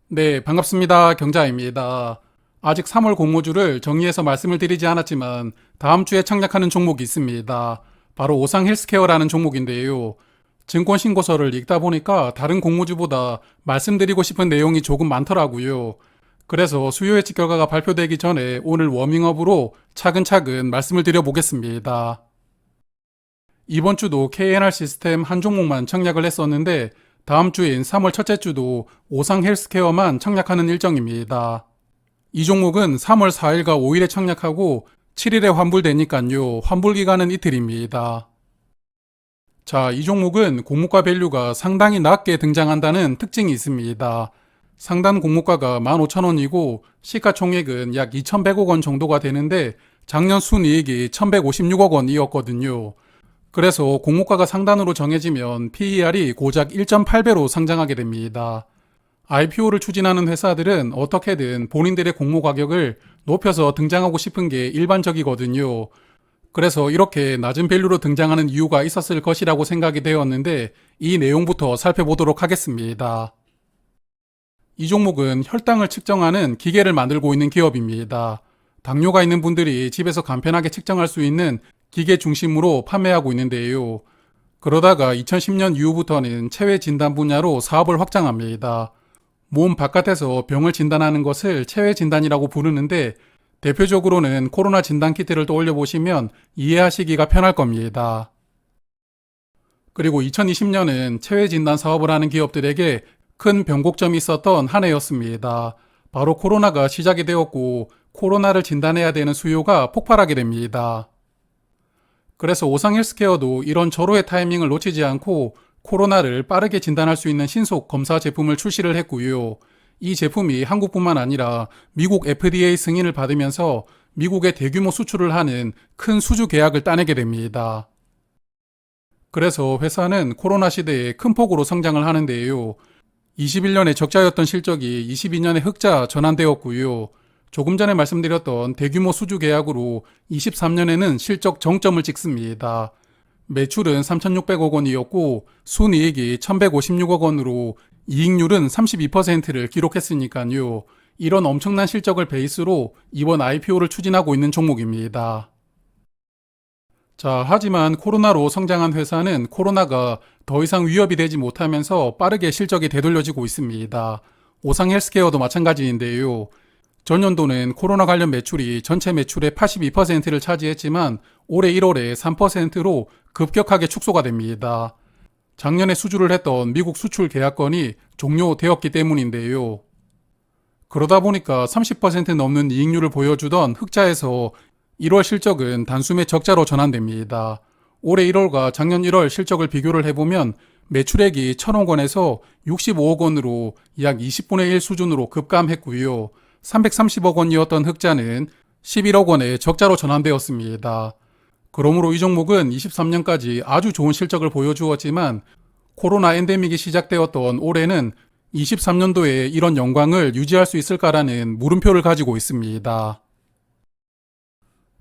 네, 반갑습니다. 경자입니다. 아직 3월 공모주를 정리해서 말씀을 드리지 않았지만 다음 주에 창략하는 종목이 있습니다. 바로 오상 헬스케어라는 종목인데요. 증권 신고서를 읽다 보니까 다른 공모주보다 말씀드리고 싶은 내용이 조금 많더라고요. 그래서 수요 예측 결과가 발표되기 전에 오늘 워밍업으로 차근차근 말씀을 드려보겠습니다. 이번 주도 KNR 시스템 한 종목만 청약을 했었는데 다음 주인 3월 첫째 주도 오상 헬스케어만 청약하는 일정입니다. 이 종목은 3월 4일과 5일에 청약하고 7일에 환불되니까요. 환불 기간은 이틀입니다. 자, 이 종목은 공모가 밸류가 상당히 낮게 등장한다는 특징이 있습니다. 상단 공모가가 15,000원이고 시가총액은 약 2,100억 원 정도가 되는데 작년 순이익이 1,156억 원이었거든요. 그래서 공모가가 상단으로 정해지면 PER이 고작 1.8배로 상장하게 됩니다. IPO를 추진하는 회사들은 어떻게든 본인들의 공모 가격을 높여서 등장하고 싶은 게 일반적이거든요. 그래서 이렇게 낮은 밸류로 등장하는 이유가 있었을 것이라고 생각이 되었는데 이 내용부터 살펴보도록 하겠습니다. 이 종목은 혈당을 측정하는 기계를 만들고 있는 기업입니다. 당뇨가 있는 분들이 집에서 간편하게 측정할 수 있는 기계 중심으로 판매하고 있는데요. 그러다가 2010년 이후부터는 체외 진단 분야로 사업을 확장합니다. 몸 바깥에서 병을 진단하는 것을 체외 진단이라고 부르는데 대표적으로는 코로나 진단 키트를 떠올려 보시면 이해하시기가 편할 겁니다. 그리고 2020년은 체외 진단 사업을 하는 기업들에게 큰 변곡점이 있었던 한 해였습니다. 바로 코로나가 시작이 되었고 코로나를 진단해야 되는 수요가 폭발하게 됩니다. 그래서 오상 헬스케어도 이런 절호의 타이밍을 놓치지 않고 코로나를 빠르게 진단할 수 있는 신속 검사 제품을 출시를 했고요. 이 제품이 한국뿐만 아니라 미국 FDA 승인을 받으면서 미국에 대규모 수출을 하는 큰 수주 계약을 따내게 됩니다. 그래서 회사는 코로나 시대에 큰 폭으로 성장을 하는데요. 21년에 적자였던 실적이 22년에 흑자 전환되었고요. 조금 전에 말씀드렸던 대규모 수주 계약으로 23년에는 실적 정점을 찍습니다. 매출은 3,600억 원이었고 순이익이 1,156억 원으로 이익률은 32%를 기록했으니까요. 이런 엄청난 실적을 베이스로 이번 IPO를 추진하고 있는 종목입니다. 자, 하지만 코로나로 성장한 회사는 코로나가 더 이상 위협이 되지 못하면서 빠르게 실적이 되돌려지고 있습니다. 오상 헬스케어도 마찬가지인데요. 전년도는 코로나 관련 매출이 전체 매출의 82%를 차지했지만 올해 1월에 3%로 급격하게 축소가 됩니다. 작년에 수주를 했던 미국 수출 계약건이 종료되었기 때문인데요. 그러다 보니까 30% 넘는 이익률을 보여주던 흑자에서 1월 실적은 단숨에 적자로 전환됩니다. 올해 1월과 작년 1월 실적을 비교를 해보면 매출액이 1,000억 원에서 65억 원으로 약 20분의 1 수준으로 급감했고요. 330억 원이었던 흑자는 11억 원의 적자로 전환되었습니다. 그러므로 이 종목은 23년까지 아주 좋은 실적을 보여주었지만 코로나 엔데믹이 시작되었던 올해는 23년도에 이런 영광을 유지할 수 있을까라는 물음표를 가지고 있습니다.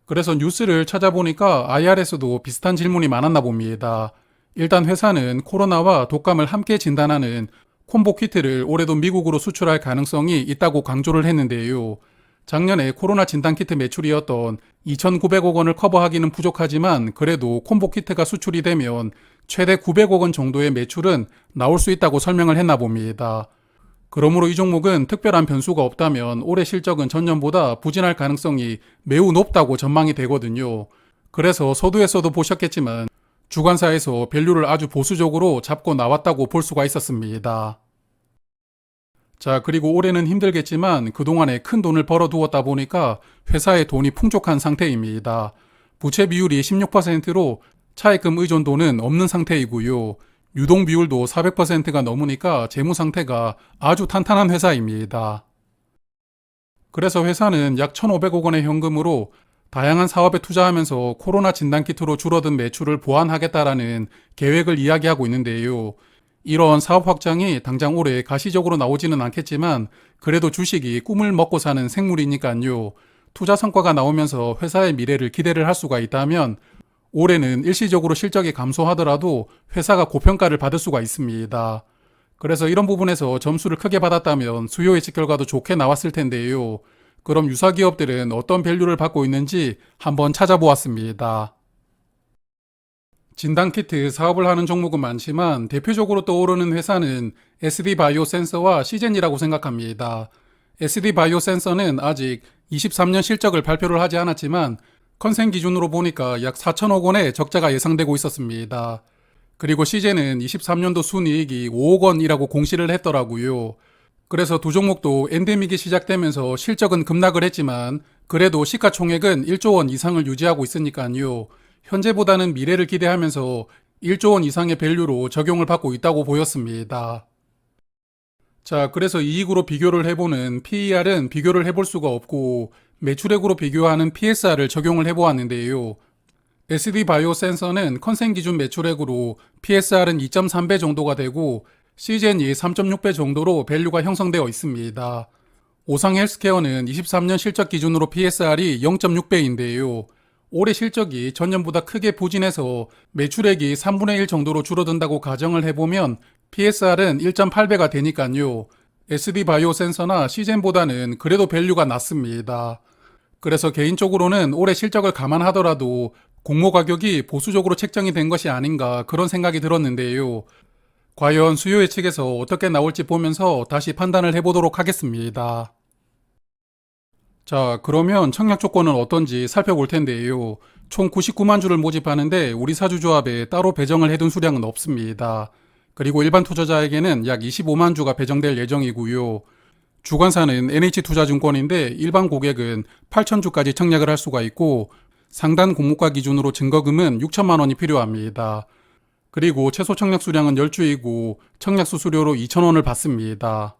그래서 뉴스를 찾아보니까 IR에서도 비슷한 질문이 많았나 봅니다. 일단 회사는 코로나와 독감을 함께 진단하는 콤보 키트를 올해도 미국으로 수출할 가능성이 있다고 강조를 했는데요. 작년에 코로나 진단 키트 매출이었던 2,900억 원을 커버하기는 부족하지만 그래도 콤보 키트가 수출이 되면 최대 900억 원 정도의 매출은 나올 수 있다고 설명을 했나 봅니다. 그러므로 이 종목은 특별한 변수가 없다면 올해 실적은 전년보다 부진할 가능성이 매우 높다고 전망이 되거든요. 그래서 서두에서도 보셨겠지만 주관사에서 밸류를 아주 보수적으로 잡고 나왔다고 볼 수가 있었습니다. 자, 그리고 올해는 힘들겠지만 그동안에 큰 돈을 벌어두었다 보니까 회사에 돈이 풍족한 상태입니다. 부채 비율이 16%로 차입금 의존도는 없는 상태이고요. 유동 비율도 400%가 넘으니까 재무 상태가 아주 탄탄한 회사입니다. 그래서 회사는 약 1,500억 원의 현금으로 다양한 사업에 투자하면서 코로나 진단키트로 줄어든 매출을 보완하겠다라는 계획을 이야기하고 있는데요. 이런 사업 확장이 당장 올해 가시적으로 나오지는 않겠지만 그래도 주식이 꿈을 먹고 사는 생물이니까요. 투자 성과가 나오면서 회사의 미래를 기대를 할 수가 있다면 올해는 일시적으로 실적이 감소하더라도 회사가 고평가를 받을 수가 있습니다. 그래서 이런 부분에서 점수를 크게 받았다면 수요 예측 결과도 좋게 나왔을 텐데요. 그럼 유사 기업들은 어떤 밸류를 받고 있는지 한번 찾아보았습니다. 진단키트 사업을 하는 종목은 많지만 대표적으로 떠오르는 회사는 SD바이오센서와 시젠이라고 생각합니다. SD바이오센서는 아직 23년 실적을 발표를 하지 않았지만 컨센 기준으로 보니까 약 4천억 원의 적자가 예상되고 있었습니다. 그리고 시젠은 23년도 순이익이 5억 원이라고 공시를 했더라고요. 그래서 두 종목도 엔데믹이 시작되면서 실적은 급락을 했지만 그래도 시가총액은 1조 원 이상을 유지하고 있으니까요. 현재보다는 미래를 기대하면서 1조 원 이상의 밸류로 적용을 받고 있다고 보였습니다. 자, 그래서 이익으로 비교를 해보는 PER은 비교를 해볼 수가 없고 매출액으로 비교하는 PSR을 적용을 해보았는데요. SD바이오센서는 컨센 기준 매출액으로 PSR은 2.3배 정도가 되고 시젠이 3.6배 정도로 밸류가 형성되어 있습니다. 오상 헬스케어는 23년 실적 기준으로 PSR이 0.6배인데요. 올해 실적이 전년보다 크게 부진해서 매출액이 3분의 1 정도로 줄어든다고 가정을 해보면 PSR은 1.8배가 되니까요. SD바이오센서나 시젠보다는 그래도 밸류가 낮습니다. 그래서 개인적으로는 올해 실적을 감안하더라도 공모 가격이 보수적으로 책정이 된 것이 아닌가 그런 생각이 들었는데요. 과연 수요 예측에서 어떻게 나올지 보면서 다시 판단을 해보도록 하겠습니다. 자, 그러면 청약 조건은 어떤지 살펴볼 텐데요. 총 99만 주를 모집하는데 우리 사주조합에 따로 배정을 해둔 수량은 없습니다. 그리고 일반 투자자에게는 약 25만 주가 배정될 예정이고요. 주관사는 NH투자증권인데 일반 고객은 8천 주까지 청약을 할 수가 있고 상단 공모가 기준으로 증거금은 6천만 원이 필요합니다. 그리고 최소 청약 수량은 10주이고 청약 수수료로 2,000원을 받습니다.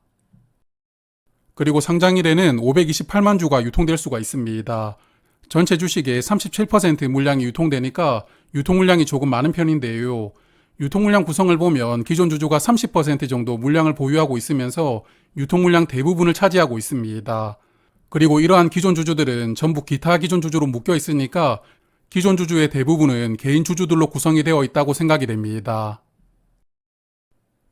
그리고 상장일에는 528만 주가 유통될 수가 있습니다. 전체 주식의 37% 물량이 유통되니까 유통 물량이 조금 많은 편인데요. 유통 물량 구성을 보면 기존 주주가 30% 정도 물량을 보유하고 있으면서 유통 물량 대부분을 차지하고 있습니다. 그리고 이러한 기존 주주들은 전부 기타 기존 주주로 묶여 있으니까 기존 주주의 대부분은 개인 주주들로 구성이 되어 있다고 생각이 됩니다.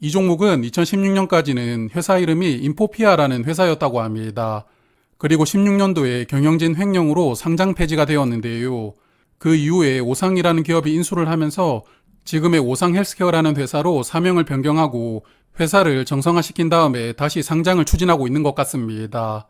이 종목은 2016년까지는 회사 이름이 인포피아라는 회사였다고 합니다. 그리고 16년도에 경영진 횡령으로 상장 폐지가 되었는데요. 그 이후에 오상이라는 기업이 인수를 하면서 지금의 오상 헬스케어라는 회사로 사명을 변경하고 회사를 정상화시킨 다음에 다시 상장을 추진하고 있는 것 같습니다.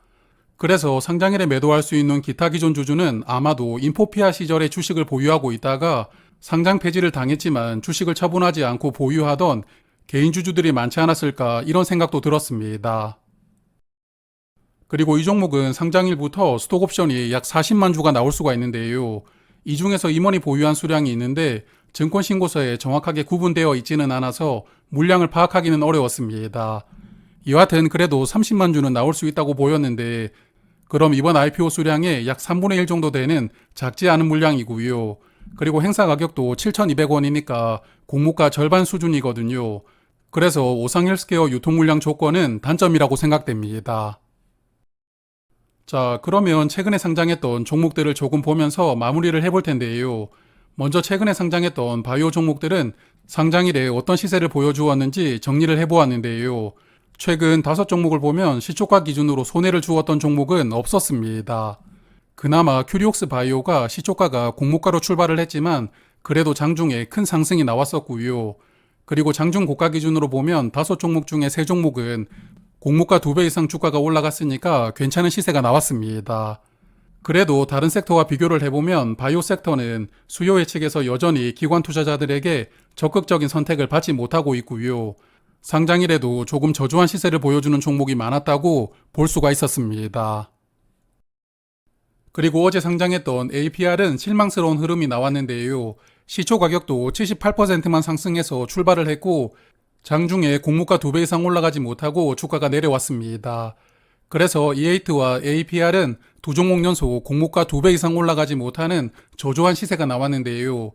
그래서 상장일에 매도할 수 있는 기타 기존 주주는 아마도 인포피아 시절에 주식을 보유하고 있다가 상장 폐지를 당했지만 주식을 처분하지 않고 보유하던 개인 주주들이 많지 않았을까 이런 생각도 들었습니다. 그리고 이 종목은 상장일부터 스톡옵션이 약 40만 주가 나올 수가 있는데요. 이 중에서 임원이 보유한 수량이 있는데 증권신고서에 정확하게 구분되어 있지는 않아서 물량을 파악하기는 어려웠습니다. 여하튼 그래도 30만 주는 나올 수 있다고 보였는데 그럼 이번 IPO 수량의 약 3분의 1 정도 되는 작지 않은 물량이고요. 그리고 행사 가격도 7,200원이니까 공모가 절반 수준이거든요. 그래서 오상 헬스케어 유통 물량 조건은 단점이라고 생각됩니다. 자, 그러면 최근에 상장했던 종목들을 조금 보면서 마무리를 해볼 텐데요. 먼저 최근에 상장했던 바이오 종목들은 상장일에 어떤 시세를 보여주었는지 정리를 해보았는데요. 최근 5종목을 보면 시초가 기준으로 손해를 주었던 종목은 없었습니다. 그나마 큐리옥스 바이오가 시초가가 공모가로 출발을 했지만 그래도 장중에 큰 상승이 나왔었고요. 그리고 장중 고가 기준으로 보면 5종목 중에 3종목은 공모가 2배 이상 주가가 올라갔으니까 괜찮은 시세가 나왔습니다. 그래도 다른 섹터와 비교를 해보면 바이오 섹터는 수요 예측에서 여전히 기관 투자자들에게 적극적인 선택을 받지 못하고 있고요. 상장일에도 조금 저조한 시세를 보여주는 종목이 많았다고 볼 수가 있었습니다. 그리고 어제 상장했던 APR은 실망스러운 흐름이 나왔는데요. 시초 가격도 78%만 상승해서 출발을 했고 장중에 공모가 2배 이상 올라가지 못하고 주가가 내려왔습니다. 그래서 E8와 APR은 두 종목 연속 공모가 2배 이상 올라가지 못하는 저조한 시세가 나왔는데요.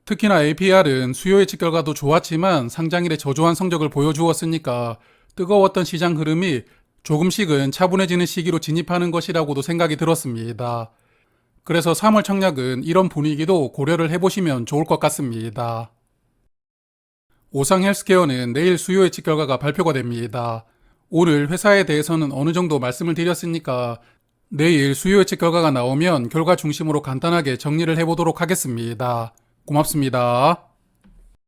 특히나 APR은 수요 예측 결과도 좋았지만 상장일에 저조한 성적을 보여주었으니까 뜨거웠던 시장 흐름이 조금씩은 차분해지는 시기로 진입하는 것이라고도 생각이 들었습니다. 그래서 3월 청약은 이런 분위기도 고려를 해보시면 좋을 것 같습니다. 오상 헬스케어는 내일 수요 예측 결과가 발표가 됩니다. 오늘 회사에 대해서는 어느 정도 말씀을 드렸으니까 내일 수요 예측 결과가 나오면 결과 중심으로 간단하게 정리를 해보도록 하겠습니다. 고맙습니다.